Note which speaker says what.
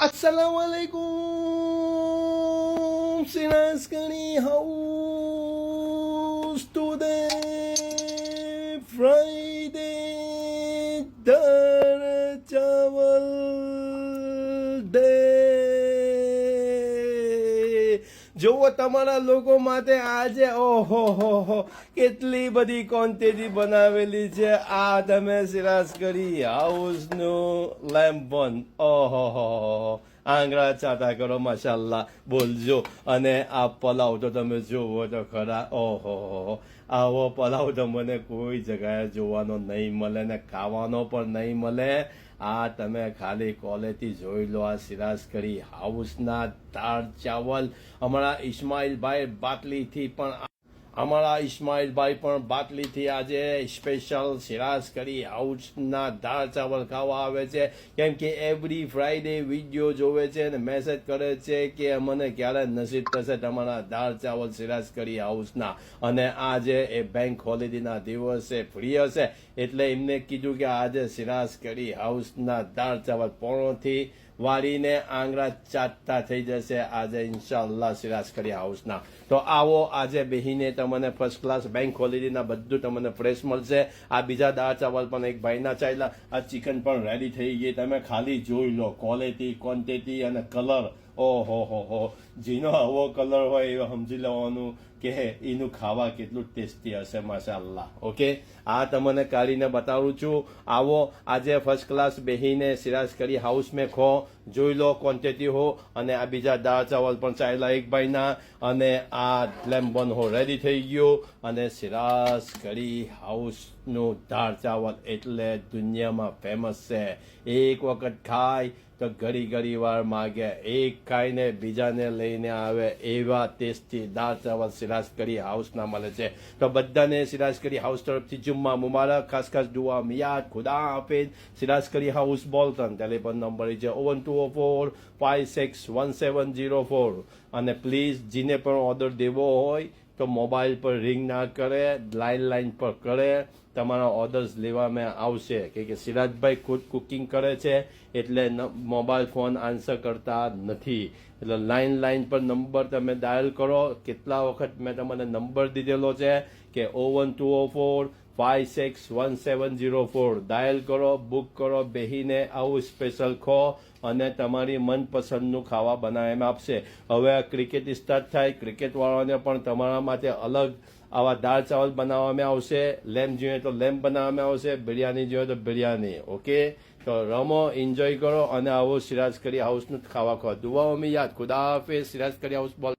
Speaker 1: Assalamualaikum, Sinaskani house today, Friday, Dar Chawal Day. જોવો તમારા લોકો માટે આજે ઓહો હો કેટલી બધી ક્વોન્ટિટી બનાવેલી છે. આ તમે સિરાજકરી હાઉસનું લેમ્પન ઓહો હો આંગળા ચાટા કરો માશાલ્લાહ બોલજો. અને આ પલાવ તો તમે જોવો તો ખરા ઓહો આવો પલાવ તો મને કોઈ જગ્યાએ જોવાનો નહીં મળે ને ખાવાનો પણ નહીં મળે. આ તમે ખાલી ક્વોલિટી જોઈ લો. આ સિરાજકરી હાઉસના દાળ ચાવલ અમારા ઇસ્માઇલભાઈ બાટલીથી આજે સ્પેશિયલ સિરાજકરી હાઉસના દાળ ચાવલ ખાવા આવે છે. કેમ કે એવરી ફ્રાઈડે વિડીયો જોવે છે અને મેસેજ કરે છે કે મને ક્યારે નસીબ થશે તમારા દાળ ચાવલ સિરાજકરી હાઉસના. અને આજે એ બેંક હોલિડેના દિવસે ફ્રી હશે એટલે એમને કીધું કે આજે સિરાજકરી હાઉસના દાળ ચાવલ પોણોથી વાળીને આંગળા ચાટતા થઈ જશે આજે ઇન્શાલ્લાહ સિરાજકરી હાઉસના. તો આવો આજે બેહીને તમને ફર્સ્ટ ક્લાસ બેંક હોલિડેના બધું તમને ફ્રેશ મળશે. આ બીજા દાળ ચાવલ પણ એક ભાઈના ચાલ્યા. આ ચિકન પણ રેડી થઈ ગઈ. તમે ખાલી જોઈ લો ક્વોલિટી, ક્વોન્ટિટી અને કલર. ઓહો જેનો આવો કલર હોય એ સમજી લેવાનું કે એનું ખાવા કેટલું ટેસ્ટી હશે માશાઅલ્લાહ. ઓકે, આ તમને કાઢીને બતાવું છું. આવો આજે ફર્સ્ટ ક્લાસ બેહીને સિરાજકરી હાઉસ મેં ખો જોઈ લો ક્વોન્ટિટી હો. અને આ બીજા દાળ ચાવલ પણ ચાલ્યા એક ભાઈના. અને આ લેમ્બન હો રેડી થઈ ગયો. અને સિરાજકરી હાઉસનું દાળ ચાવલ એટલે દુનિયામાં ફેમસ છે. એક વખત ખાય તો ઘડી વાર માગે. એક ખાઈને બીજાને લઈને આવે એવા ટેસ્ટી દાળ ચાવલ સિરાજકરી હાઉસના મળે છે. તો બધાને સિરાજકરી હાઉસ તરફથી જુમ્મા મુબારક. ખાસ દુઆ મિયાદ ખુદા હાફિઝ. સિરાજકરી હાઉસ બોલતન ટેલિફોન નંબર છે 01204 561704. અને પ્લીઝ જેને પણ ઓર્ડર દેવો હોય તો મોબાઈલ પર રિંગ ના કરે, લાઈન પર કરે. તમારા ઓર્ડર્સ લેવામાં આવશે કે સિરાજભાઈ ખુદ કુકિંગ કરે છે એટલે મોબાઈલ ફોન આન્સર કરતા નથી. એટલે લાઈન પર નંબર તમે ડાયલ કરો. કેટલા વખત મેં તમને નંબર દીધેલો છે કે 01204 561704 ડાયલ કરો, બુક કરો, બેહીને આવું સ્પેશિયલ ખો અને તમારી મનપસંદનું ખાવા બનાવવામાં આપશે. હવે ક્રિકેટ સ્ટાર્ટ થાય, ક્રિકેટ વાળાને પણ તમારા માટે અલગ આવા દાળ ચાવલ બનાવવામાં આવશે. લેમ્પ જોઈએ તો લેમ્પ બનાવવામાં આવશે, બિરયાની જોઈએ તો બિરયાની. ઓકે, તો રમો, એન્જોય કરો અને આવો સિરાજકરી હાઉસનું ખાવા ખો. દુઆઓમાં યાદ. ખુદા હાફિઝ. સિરાજકરી હાઉસ બોલ.